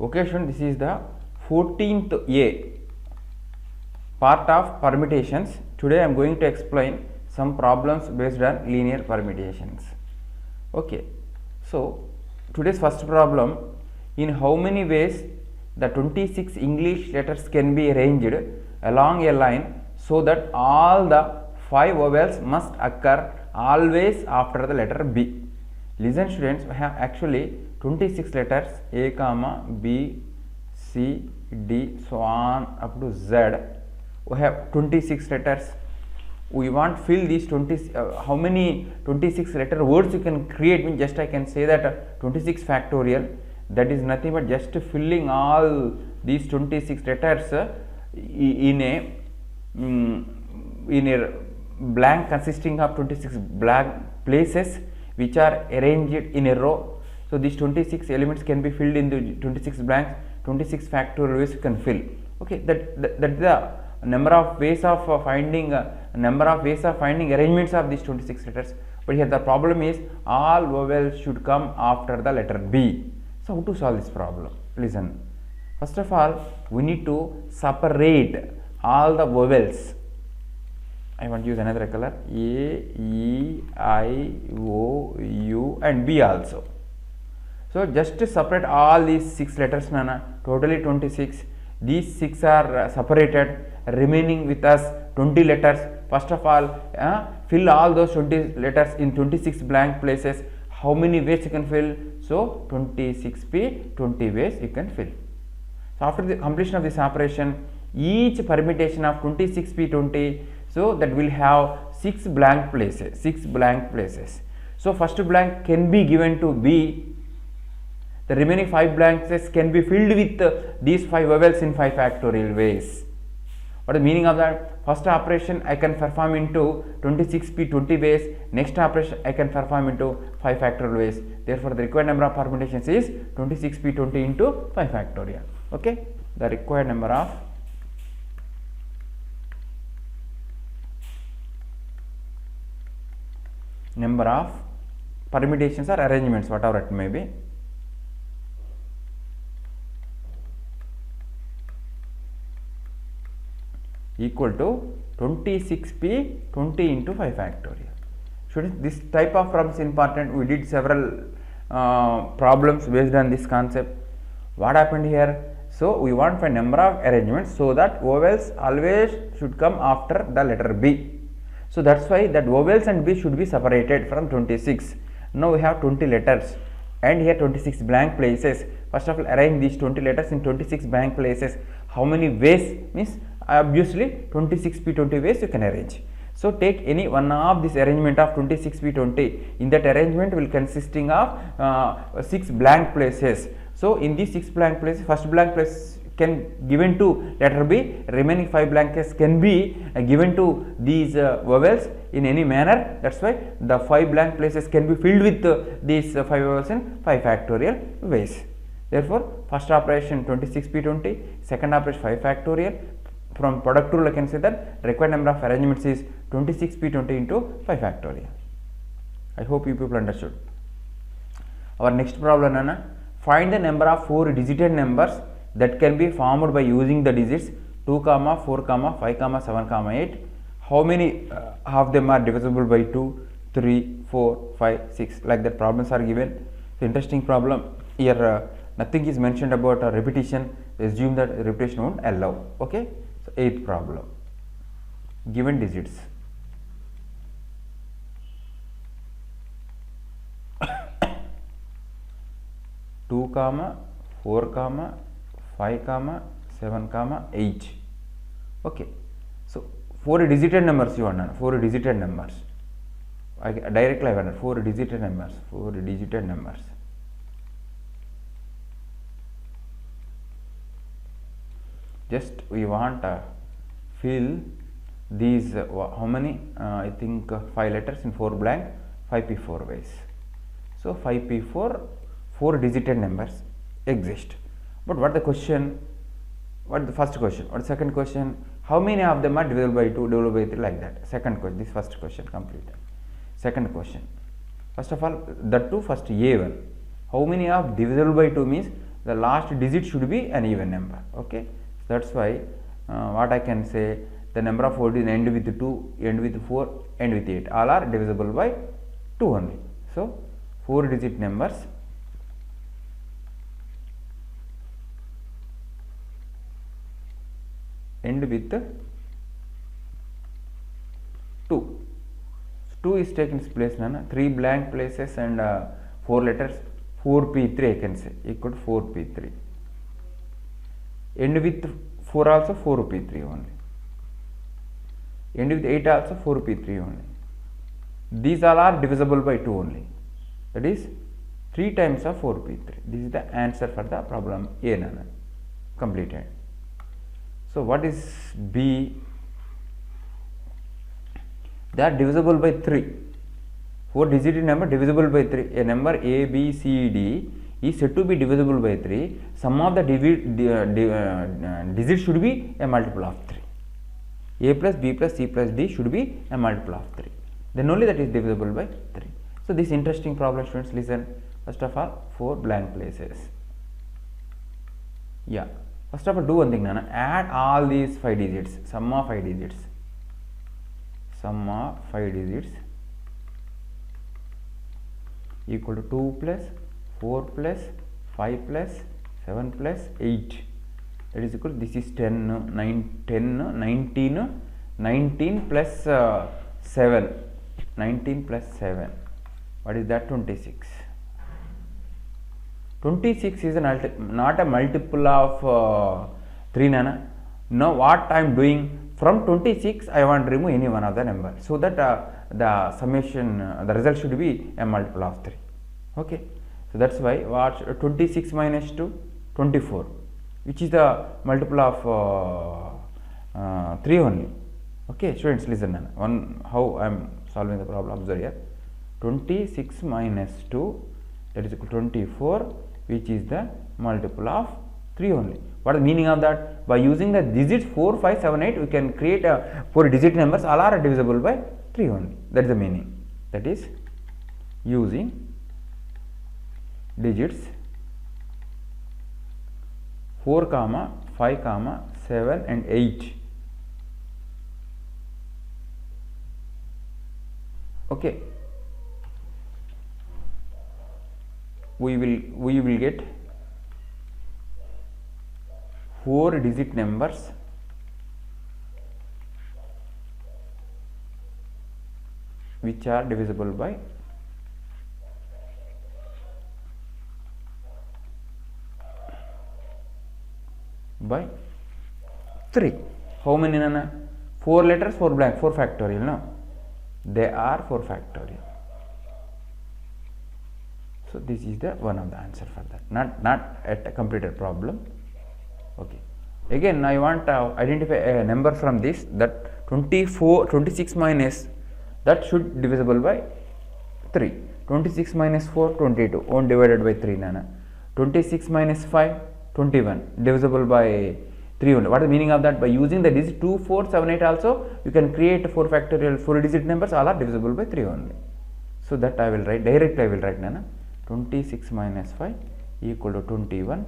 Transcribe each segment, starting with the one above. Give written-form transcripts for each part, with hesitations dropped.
Okay student, this is the 14th A part of permutations. Today I am going to explain some problems based on linear permutations. Okay, so today's first problem: in how many ways the 26 English letters can be arranged along a line so that all the 5 vowels must occur always after the letter B? Listen students, we have actually 26 letters A comma B C D so on up to Z. We have 26 letters. We want to fill these 20 how many 26 letter words you can create. Means just I can say that 26 factorial, that is nothing but just filling all these 26 letters in a blank consisting of 26 blank places which are arranged in a row. So these 26 elements can be filled in the 26 blanks. 26 factorial ways you can fill. Okay, that is the number of ways of finding arrangements of these 26 letters. But here the problem is all vowels should come after the letter B. So how to solve this problem? Listen, first of all we need to separate all the vowels. I want to use another color: A, E, I, O, U and B also. So just to separate all these 6 letters, Nana, totally 26. These 6 are separated, remaining with us 20 letters. First of all, fill all those 20 letters in 26 blank places. How many ways you can fill? So 26p, 20 ways you can fill. So after the completion of this operation, each permutation of 26p 20, so that will have 6 blank places. So first blank can be given to B. The remaining 5 blanks can be filled with these 5 vowels in 5 factorial ways. What is the meaning of that? First operation I can perform into 26p 20 ways. Next operation I can perform into 5 factorial ways. Therefore the required number of permutations is 26p 20 into 5 factorial. Okay, the required number of permutations or arrangements, whatever it may be, equal to 26p 20 into 5 factorial. Students, this type of problem is important. We did several problems based on this concept. What happened here? So we want to find number of arrangements so that vowels always should come after the letter B. So that's why that vowels and B should be separated from 26. Now we have 20 letters and here 26 blank places. First of all, arrange these 20 letters in 26 blank places. How many ways? Means obviously 26p 20 ways you can arrange. So take any one of this arrangement of 26p 20. In that arrangement will consisting of 6 blank places. So in these 6 blank places, first blank place can given to letter B, remaining 5 blanks can be given to these vowels in any manner. That's why the 5 blank places can be filled with these 5 vowels in 5 factorial ways. Therefore first operation 26p 20, second operation 5 factorial. From product rule I can say that required number of arrangements is 26p 20 into 5 factorial. I hope you people understood. Our next problem, Nana, find the number of 4 digit numbers that can be formed by using the digits 2, 4, 5, 7, 8. How many of them are divisible by 2, 3, 4, 5, 6? Like that problems are given. So interesting problem. Here nothing is mentioned about repetition. Assume that repetition won't allow. Okay. So 8th problem. Given digits. Two, 4, 5, 7, 8. Okay, so 4 digit numbers you want. 4 digit numbers. Directly I want 4 digit numbers. 4 digit numbers. Just we want fill these how many? I think 5 letters in 4 blank. 5p4 ways. So 5p4 4 digit numbers exist. But what the question? What the first question? What the second question? How many of them are divisible by 2, divisible by 3, like that? Second question. This first question completed. Second question. First of all, that too first A1. How many of divisible by 2 means the last digit should be an even number. Okay, so that's why what I can say, the number of 4 digits end with 2, end with 4, end with 8, all are divisible by 2 only. So 4 digit numbers end with 2. 2 is taken its place, 3 blank places and 4 letters, 4p3 I can say, equal to 4p3. End with 4 also 4p3 only. End with 8 also 4p3 only. These all are divisible by 2 only. That is 3 times of 4p3. This is the answer for the problem A, completed. So what is B? They are divisible by 3. 4 digit number divisible by 3. A number A, B, C, D is said to be divisible by 3. Sum of the digits should be a multiple of 3. A plus B plus C plus D should be a multiple of 3. Then only that is divisible by 3. So this interesting problem, students, listen. First of all, 4 blank places. Yeah. First of all, do one thing, add all these 5 digits, sum of 5 digits. Sum of 5 digits equal to 2 plus 4 plus 5 plus 7 plus 8. That is equal to, this is 10, 19 plus 7. 19 plus 7. What is that? 26. 26 is not a multiple of 3, Nana. Now what I am doing, from 26 I want to remove any one of the number, so that the summation, the result should be a multiple of 3. Okay, so that's why what 26 minus 2, 24, which is the multiple of 3 only. Okay, students, listen, one how I am solving the problem. Observe here, 26 minus 2, that is equal to 24, which is the multiple of 3 only. What is the meaning of that? By using the digits 4, 5, 7, 8, we can create 4 digit numbers, all are divisible by 3 only. That is the meaning. That is using digits 4, 5, 7 and 8. Okay, we will get 4 digit numbers which are divisible by 3. How many, Nana? 4 letters, 4 blank, 4 factorial, no? They are 4 factorial. So this is the one of the answer for that, not at a completed problem. Okay, again I want to identify a number from this, that 26 minus, that should divisible by 3. 26 minus 4, 22, 1 divided by 3, Nana. 26 minus 5, 21, divisible by 3 only. What is the meaning of that? By using the digit 2, 4, 7, 8 also, you can create 4 factorial 4 digit numbers, all are divisible by 3 only. So that I will write, directly I will write, Nana. 26 minus 5 equal to 21,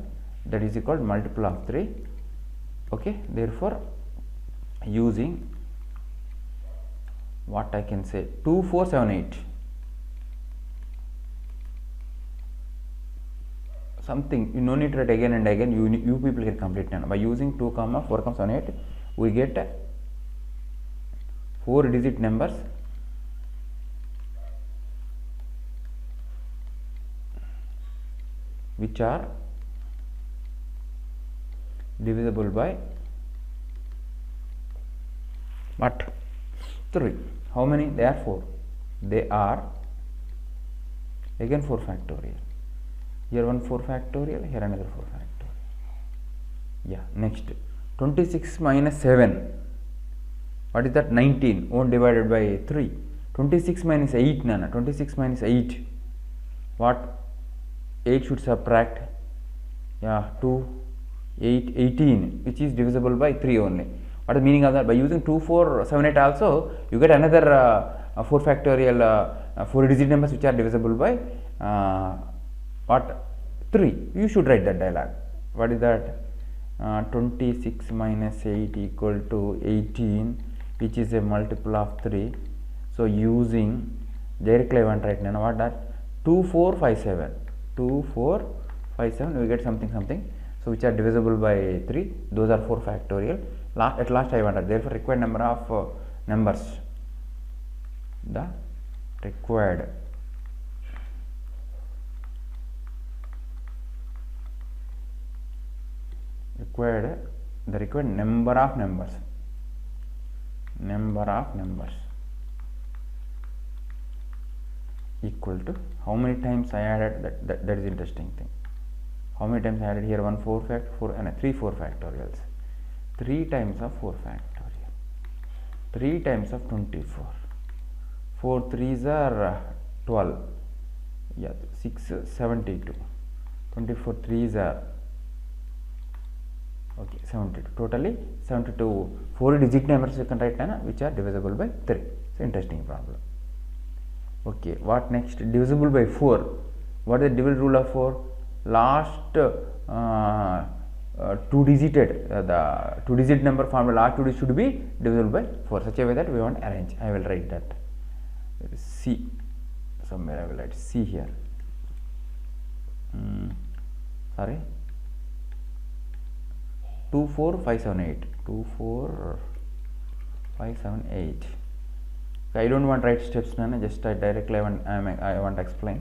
that is equal to multiple of 3. Okay, therefore using what I can say, 2, 4, 7, 8, something you no need to write again and again, you people can complete now. By using 2, 4, 7, 8, we get 4 digit numbers which are divisible by what? 3. How many? They are 4. They are again 4 factorial. Here one 4 factorial, here another 4 factorial. Yeah, next 26 minus 7. What is that? 19. 1 divided by 3. 26 minus 8, Nana. 26 minus 8. What? 8 should subtract. Yeah, 2, 8, 18, which is divisible by 3 only. What is the meaning of that? By using 2, 4, 7, 8 also, you get another 4 factorial 4 digit numbers which are divisible by what? 3. You should write that dialogue. What is that? 26 minus 8 equal to 18, which is a multiple of 3. So using directly I want to write now what that 2457 2457 we get something so which are divisible by 3. Those are 4 factorial. At last I wanted, therefore required number of numbers, the required number of numbers equal to how many times I added, that is interesting thing. How many times I added here? 1 4 and 3 4 factorials. 3 times of 4 factorial, 3 times of 24, 4 3s are 12, yeah, 6 72, 24 3s are okay 72, totally 72 4 digit numbers you can write down which are divisible by 3. It's an interesting problem. Okay, what next? Divisible by 4. What is the divisible rule of 4? Last 2 digit number formed last 2 digit should be divisible by 4, such a way that we want to arrange. I will write that C somewhere. I will write C here. Sorry, 24578 24578. I don't want to write steps, none, just directly I want to explain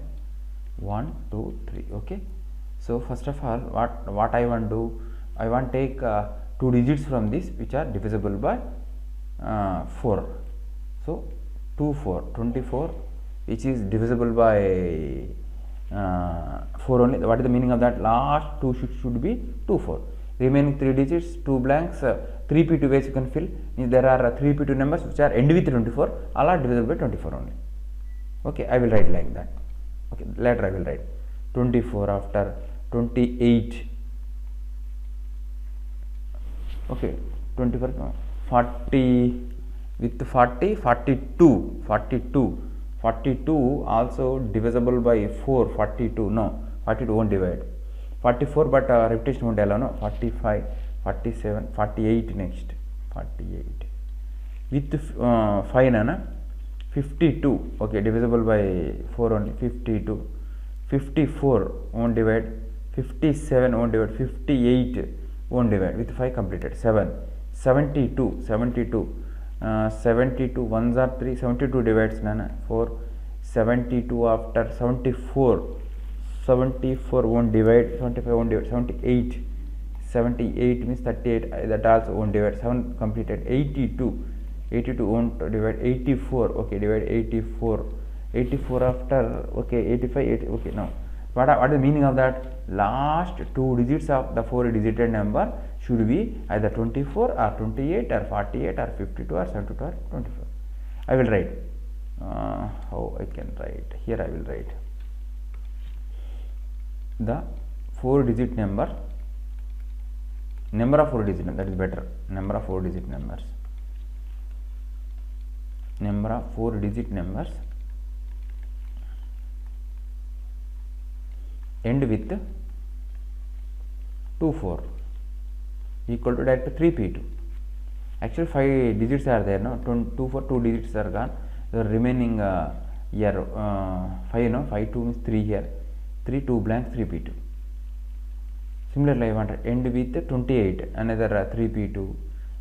1 2 3. Okay, so first of all what I want to do, I want to take 2 digits from this which are divisible by 4. So 24 which is divisible by 4 only. What is the meaning of that? Last 2 should be 24. Remaining 3 digits, 2 blanks, 3p2 ways you can fill. There are 3p2 numbers which are end with 24, all are divisible by 24 only. Okay, I will write like that. Okay, later I will write 24 after 28. Okay, 24 40 with 40 42 also divisible by 4. 42 no, 42 won't divide. 44 but repetition won't allow, no. 45 47 48 next 48 with 5 nana 52. Okay, divisible by 4 only. 52 54 won't divide. 57 won't divide. 58 won't divide. With 5 completed. 7 72 72 ones are 3. 72 divides nana 4. 72 after 74 won't divide. 75 won't divide. 78 means 38, that also won't divide. 7 completed. 82 won't divide. 84 okay, divide 84 after okay 85 okay. Now what is the meaning of that? Last 2 digits of the 4 digit number should be either 24 or 28 or 48 or 52 or 72 or 24. I will write how I can write here. I will write the 4 digit number of 4 digit numbers, that is better. Number of 4 digit numbers end with 24 equal to direct 3p2. Actually 5 digits are there, no. 24 2 digits are gone. The remaining here 5 no, 5 2 means 3 here, 3 2 blank 3p2. Similarly I want to end with 28, another 3p2,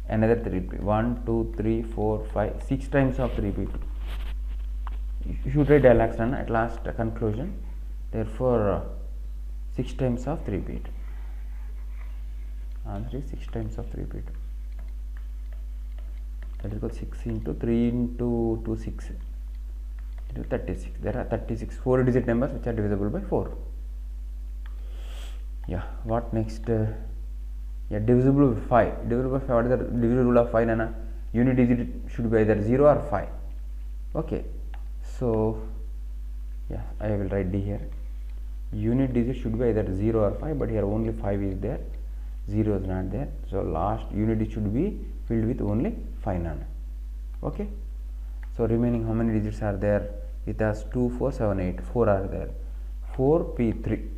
another 3p, 1 2 3 4 5 6 times of 3p2. You should write dialogues done at last conclusion. Therefore 6 times of 3p2. Answer is 6 times of 3p2. That is equal 6 into 3 into 2 6. It is 36. There are 36 4 digit numbers which are divisible by 4. Yeah, what next? Yeah, divisible by 5. Divisible by 5. What is the divisible rule of 5? Nana? Unit digit should be either 0 or 5. Okay, so yeah, I will write D here. Unit digit should be either 0 or 5, but here only 5 is there, 0 is not there. So last unit digit should be filled with only 5 nana. Okay, so remaining how many digits are there? It has 2 4 7 8. 4 are there. 4p3.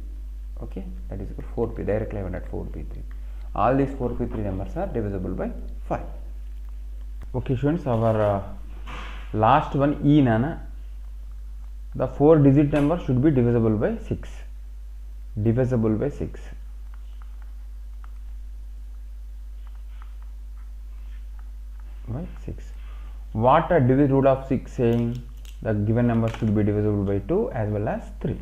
Okay, that is equal 4p, directly I went at 4p3. All these 4p3 numbers are divisible by 5. Okay students, our last one E nana, the 4 digit number should be divisible by 6. Divisible by 6. By 6. What a divided root of 6 saying? The given number should be divisible by 2 as well as 3.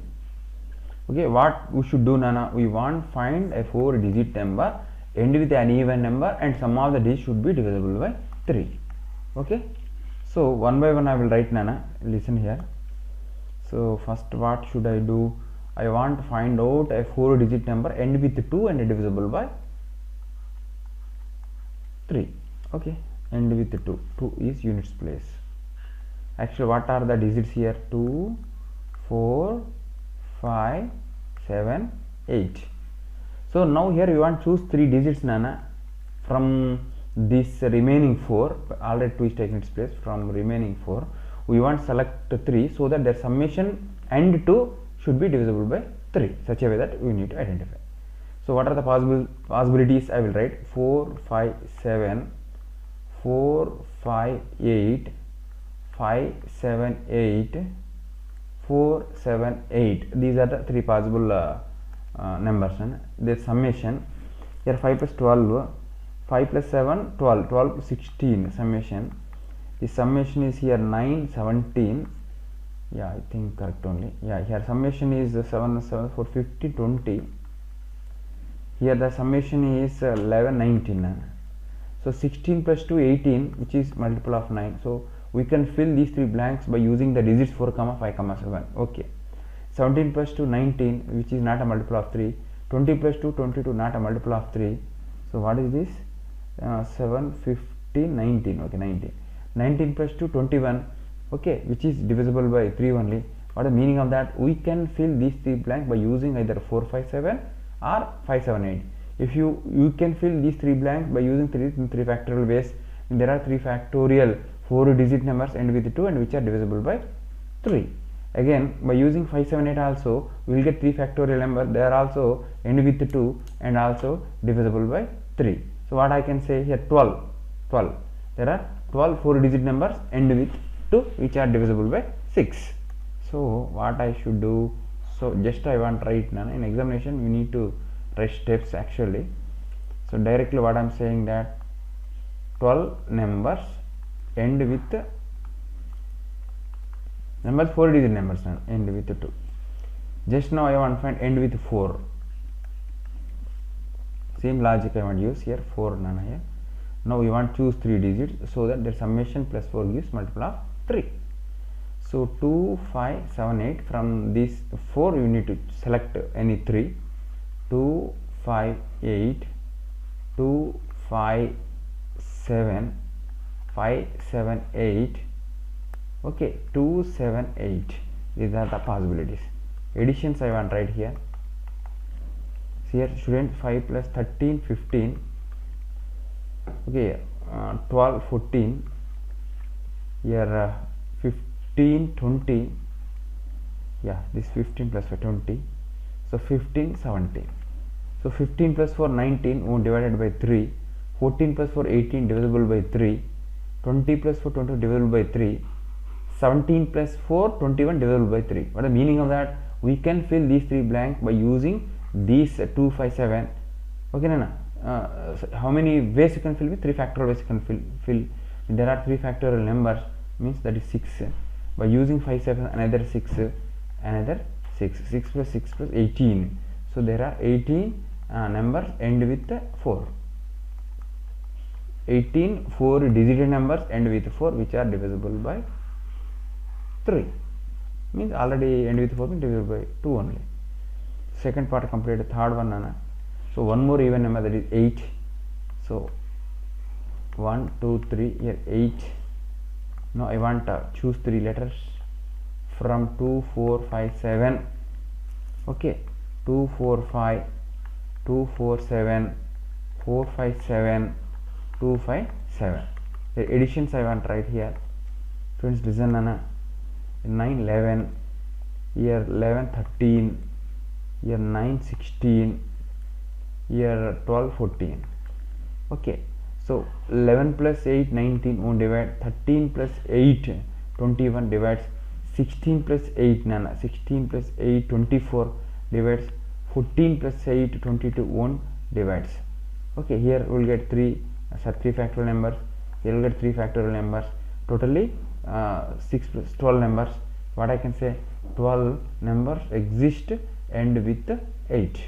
Okay, what we should do nana? We want find a 4 digit number, end with an even number, and sum of the digits should be divisible by 3. Okay, so one by one I will write nana. Listen here. So first what should I do? I want to find out a 4 digit number, end with 2 and divisible by 3. Okay, end with 2. 2 is units place. Actually, what are the digits here? 2, 4, 5, 7, 8. So now here you want to choose 3 digits nana from this remaining 4. Already 2 is taken its place. From remaining 4 we want to select 3 so that their summation and 2 should be divisible by 3, such a way that we need to identify. So what are the possibilities? I will write 4, 5, 7, 4, 5, 8, 5, 7, 8, 4, 7, 8. These are the 3 possible numbers, and their summation here 5 plus 12, 5 plus 7, 12, 12, 16 summation. The summation is here 9, 17. Yeah, I think correct only. Yeah, here summation is 7, 7, 4, 50, 20. Here the summation is 11, 19. So 16 plus 2, 18, which is multiple of 9. So we can fill these 3 blanks by using the digits 4, 5, 7. Okay. 17 plus 2, 19, which is not a multiple of 3. 20 plus 2, 22, not a multiple of 3. So what is this? 7, 15, 19. Okay, 19. 19 plus 2, 21. Okay, which is divisible by 3 only. What is the meaning of that? We can fill these 3 blanks by using either 4, 5, 7 or 5, 7, 8. If you can fill these 3 blanks by using 3 factorial ways. There are 3 factorial 4 digit numbers end with 2 and which are divisible by 3. Again, by using 5, 7, 8 also we will get 3 factorial number. They are also end with 2 and also divisible by 3. So what I can say here? 12. There are 12 4 digit numbers end with 2 which are divisible by 6. So what I should do? So just I want to write now. In examination we need to write steps actually. So directly what I am saying that 12 numbers end with numbers 4 digit numbers end with 2. Just now I want to find end with 4. Same logic I want to use here. 4 nana here. Now we want to choose 3 digits so that the summation plus 4 gives multiple of 3. So 2, 5, 7, 8. From these 4 you need to select any 3. 2, 5, 8, 2, 5, 7, 5, 7, 8. Okay, 2, 7, 8. These are the possibilities. Additions I want to write here. So here student 5 plus 13, 15. Okay, 12, 14. Here 15, 20. Yeah, this 15 plus 5, 20. So 15, 17. So 15 plus 4, 19 divided by 3. 14 plus 4, 18 divisible by 3. 20 plus 4, 20 divisible by 3. 17 plus 4, 21 divisible by 3. What is the meaning of that? We can fill these 3 blanks by using these 2, 5, 7. Okay, Nana. So how many ways you can fill with? 3 factorial ways you can fill. There are 3 factorial numbers, means that is 6. By using 5, 7, another 6, another 6. 6 plus 6 plus 18. So there are 18 numbers end with 4. 18 4 digit numbers end with 4 which are divisible by 3. Means already end with 4 means divisible by 2 only. Second part completed. Third one nana. So one more even number, that is 8. So 1, 2, 3. Here 8. Now I want to choose 3 letters from 2, 4, 5, 7. Okay, 2, 4, 5, 2, 4, 7, 4, 5, 7, 2, 5, 7. The additions I want to write here. Friends, listen nana. 9, 11. Here 11, 13. here 9 16, here 12 14. Okay, so 11 plus 8 19 won't divide, 13 plus 8 21 divides, 16 plus 8 nana, 16 plus 8 24 divides, 14 plus 8 22 won't divides. Okay, here we'll get 3 factorial numbers, here we'll get 3 factorial numbers, totally 6 plus 12 numbers. What I can say, 12 numbers exist end with 8.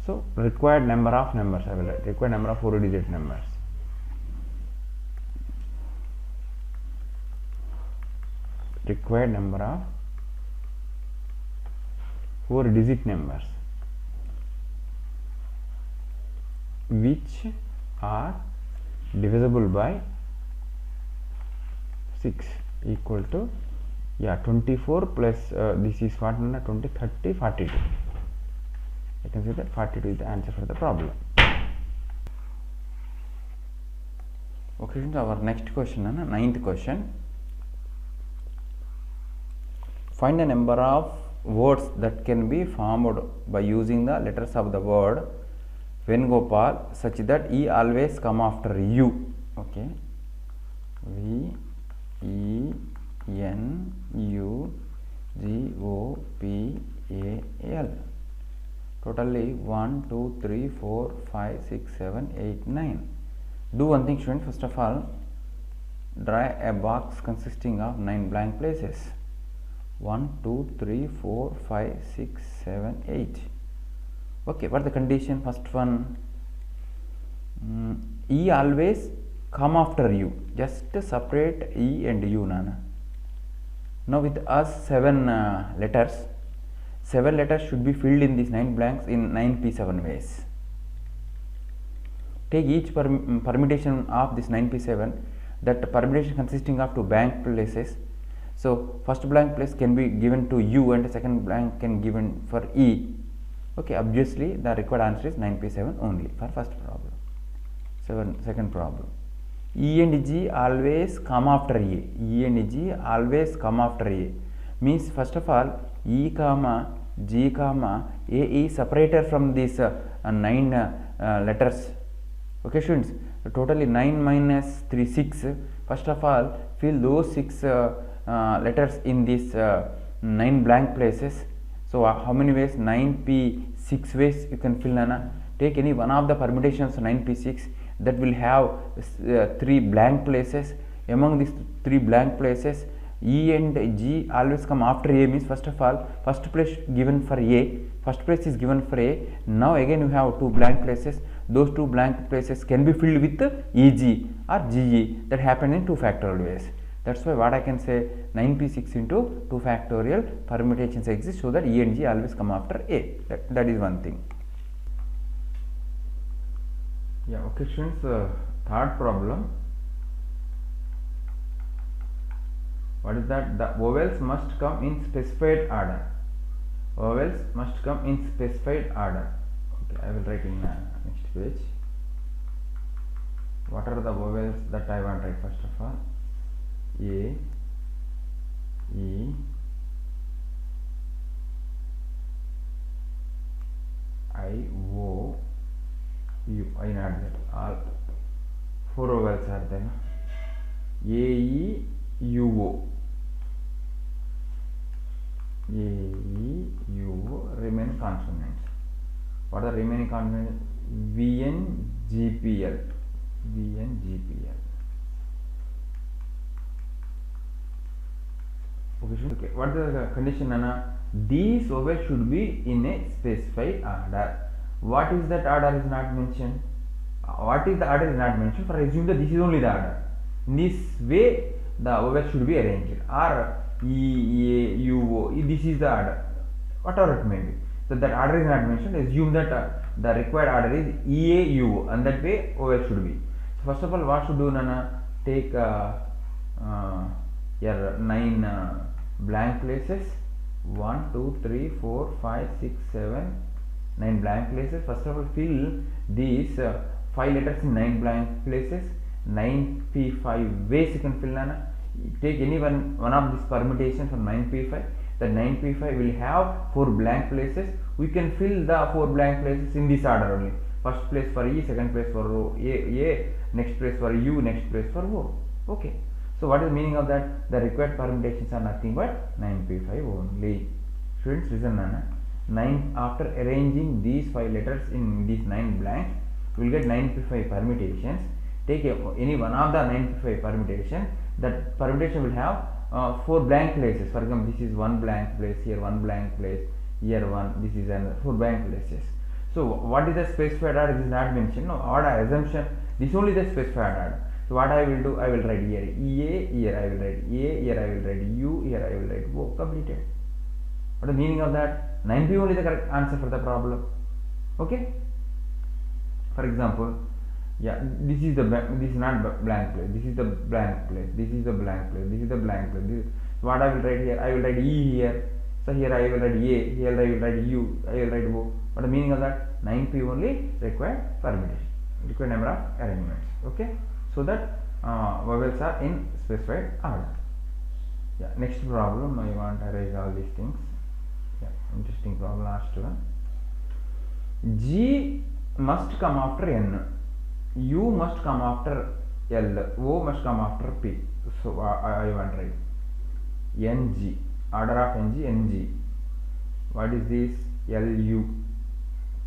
So required number of numbers I will write, required number of 4-digit numbers. Required number of 4-digit numbers which are divisible by 6 equal to 24 plus this is what, 20 30 42. I can say that 42 is the answer for the problem. Okay, our next question, ninth question. Find the number of words that can be formed by using the letters of the word Venugopal such that E always come after U. Okay, V E N U G O P A L. Totally 1 2 3 4 5 6 7 8 9. Do one thing, students. First of all, draw a box consisting of 9 blank places. 1 2 3 4 5 6 7 8. Okay, what is the condition? First one, E always come after U. Just separate E and U, nana. Now with us 7 letters. 7 letters should be filled in these 9 blanks in 9p7 ways. Take each permutation of this 9p7, that permutation consisting of 2 blank places. So first blank place can be given to U and the second blank can given for E. Okay, obviously the required answer is 9p7 only for first problem. Second problem, E and G always come after A. E and G always come after A means, first of all, E comma G comma A is separated from these 9 letters. Okay, students, totally 9 minus 3 6. First of all, fill those 6 letters in these 9 blank places. So how many ways? 9p6 ways you can fill, nana. Take any one of the permutations 9p6 that will have 3 blank places. Among these 3 blank places, E and G always come after A means, first of all, first place given for A, first place is given for A. Now again you have 2 blank places. Those 2 blank places can be filled with EG or GE. That happen in 2 factorial ways. That's why what I can say, 9p6 into 2 factorial permutations exist so that E and G always come after A. That is one thing. Yeah, okay, students, third problem. What is that? The vowels must come in specified order. Vowels must come in specified order. Okay, I will write in next page. What are the vowels that I want to write? First of all, A, E, I, O, U. I not that. All 4 vowels are there. A, E, U, O. A, E, U, O remain consonants. What are the remaining consonants? V, N, G, P, L. V, N, G, P, L. Okay, what is the condition, Nana? These vowels should be in a specified order. What is that order is not mentioned? What is the order is not mentioned? For assume that this is only the order. In this way, the vowels should be arranged. R, E, A, U, O. This is the order. Whatever it may be. So that order is not mentioned. Assume that the required order is E, A, U, O, and that way vowels should be. So first of all, what should do, Nana? Take your 9 blank places. 1 2 3 4 5 6 7 9 blank places. First of all, fill these 5 letters in 9 blank places. 9p5 ways you can fill, nana. Take any one of these permutations from 9p5. that 9p5 will have 4 blank places. We can fill the 4 blank places in this order only. First place for E, second place for A, next place for U, next place for O. Okay. So what is the meaning of that? The required permutations are nothing but 9p5 only. Students, listen, Nana. 9 after arranging these 5 letters in these 9 blanks, we will get 9p5 permutations. Take any one of the 9p5 permutation. That permutation will have 4 blank places. For example, this is 1 blank place, here 1 blank place, here 1, this is another 4 blank places. So what is the specified order? This is not mentioned. No, order assumption. This only the specified order. So what I will do? I will write here EA, here I will write A, here I will write U, here I will write O. Completed. What is the meaning of that? 9p only the correct answer for the problem. Okay. For example, yeah, this is not blank place. This is the blank place. This is the blank place. This is the blank place. This is what I will write here. I will write E here. So here I will write A. Here I will write U. I will write O. What is the meaning of that? 9p only required permutation. Required number of arrangements. Okay. So that vowels are in specified order. Yeah. Next problem. I want to erase all these things. Yeah. Interesting problem. Last one. G must come after N. U must come after L. O must come after P. So I want to write NG. Order of NG. NG. What is this? LU.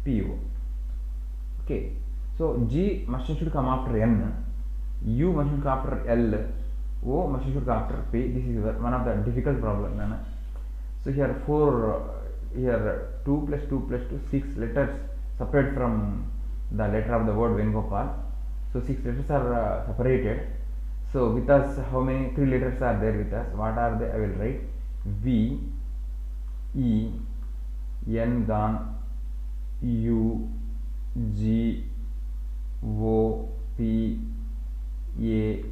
PO. Okay. So G must should come after N. U must should come after L. O must should come after P. This is one of the difficult problem. So here 2 plus 2 plus 2, 6 letters separate from the letter of the word Venugopal. So 6 letters are separated. So with us, how many 3 letters are there with us? What are they? I will write V, E, N gone, U, G, O, P, A.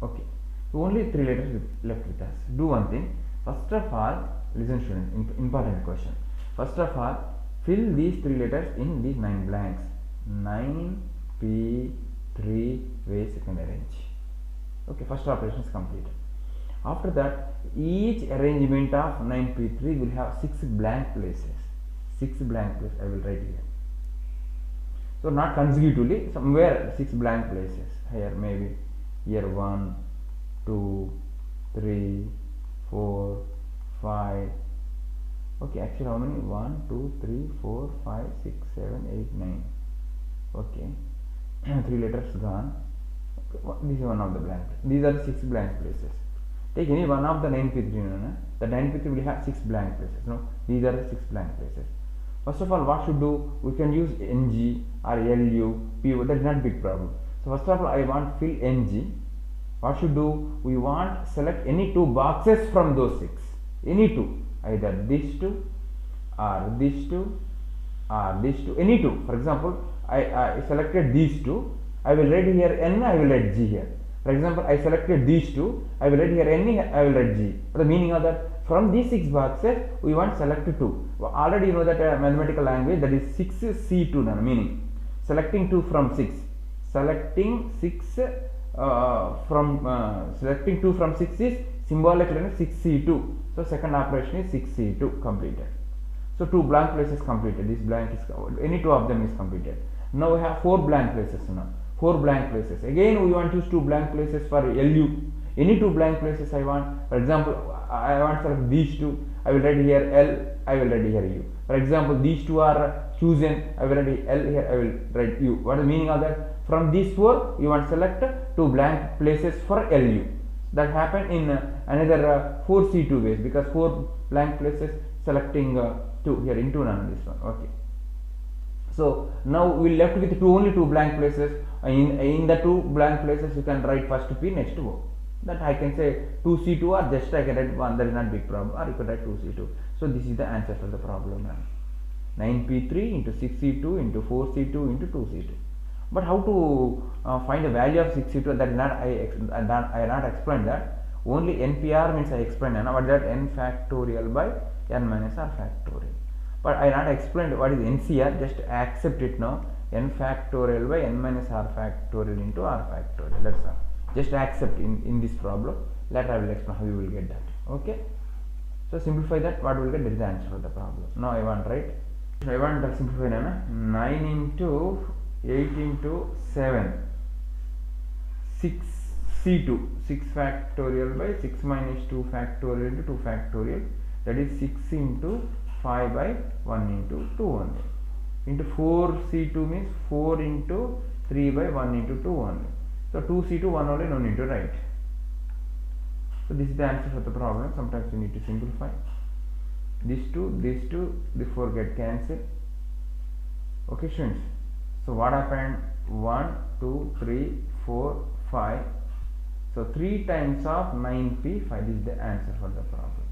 Okay. So only 3 letters left with us. Do one thing. First of all, listen students, important question. First of all, fill these 3 letters in these 9 blanks. 9, P, 3, way second arrange. Okay, first operation is completed. After that, each arrangement of 9p3 will have 6 blank places. 6 blank places I will write here. So not consecutively, somewhere 6 blank places. Here maybe here 1, 2, 3, 4, 5. Okay, actually how many? 1, 2, 3, 4, 5, 6, 7, 8, 9. Okay, 3 letters gone. Okay, this is one of the blank. These are 6 blank places. Take any one of the 9p3. No? The 9p3 will have 6 blank places. No, these are the 6 blank places. First of all, what should do? We can use NG or LU, PO. That is not big problem. So first of all, I want fill NG. What should do? We want select any 2 boxes from those 6. Any 2, either these 2 or these 2 or these 2. Any 2. For example, I selected these 2. I will write here N. I will write G here. For example, I selected these 2. I will write here N. I will write G. What the meaning of that? From these 6 boxes, we want select 2. Already you know that mathematical language, that is 6C2 now, meaning selecting 2 from 6. Selecting 6 selecting 2 from 6 is symbolic 6C2. So second operation is 6C2 completed. So 2 blank places completed. This blank is any 2 of them is completed. Now we have 4 blank places now. 4 blank places. Again we want to use 2 blank places for LU. Any 2 blank places I want. For example, I want to select these 2. I will write here L. I will write here U. For example, these 2 are chosen. I will write L here. I will write U. What is the meaning of that? From these 4, you want to select 2 blank places for LU. That happened in another 4C2 ways, because 4 blank places selecting 2 here into none this one. Okay. So now we left with only 2 blank places. In the 2 blank places, you can write first P, next O. That I can say 2C2, or just I can write 1. That is not big problem. Or you can write 2C2. So this is the answer for the problem. 9P3 into 6C2 into 4C2 into 2C2. But how to find the value of 6C2? That is not I not explained that. Only NPR means I explained. What is that? N factorial by N minus R factorial. But I not explained what is NCR. Just accept it now. N factorial by N minus R factorial into R factorial. That's all. Just accept in this problem. Later I will explain how you will get that. Okay. So simplify that, what will get? There is the answer for the problem. Now I want, right? So I want to simplify now. 9 into 8 into 7, 6c2, 6 factorial by 6 minus 2 factorial into 2 factorial, that is 6 into 5 by 1 into 2 only, into 4c2 means 4 into 3 by 1 into 2 only. So 2c2 1 only, no need to write. So this is the answer for the problem. Sometimes you need to simplify. These two, the 4 get cancelled. Okay students. So what happened? 1, 2, 3, 4, 5. So 3 times of 9p, 5 is the answer for the problem.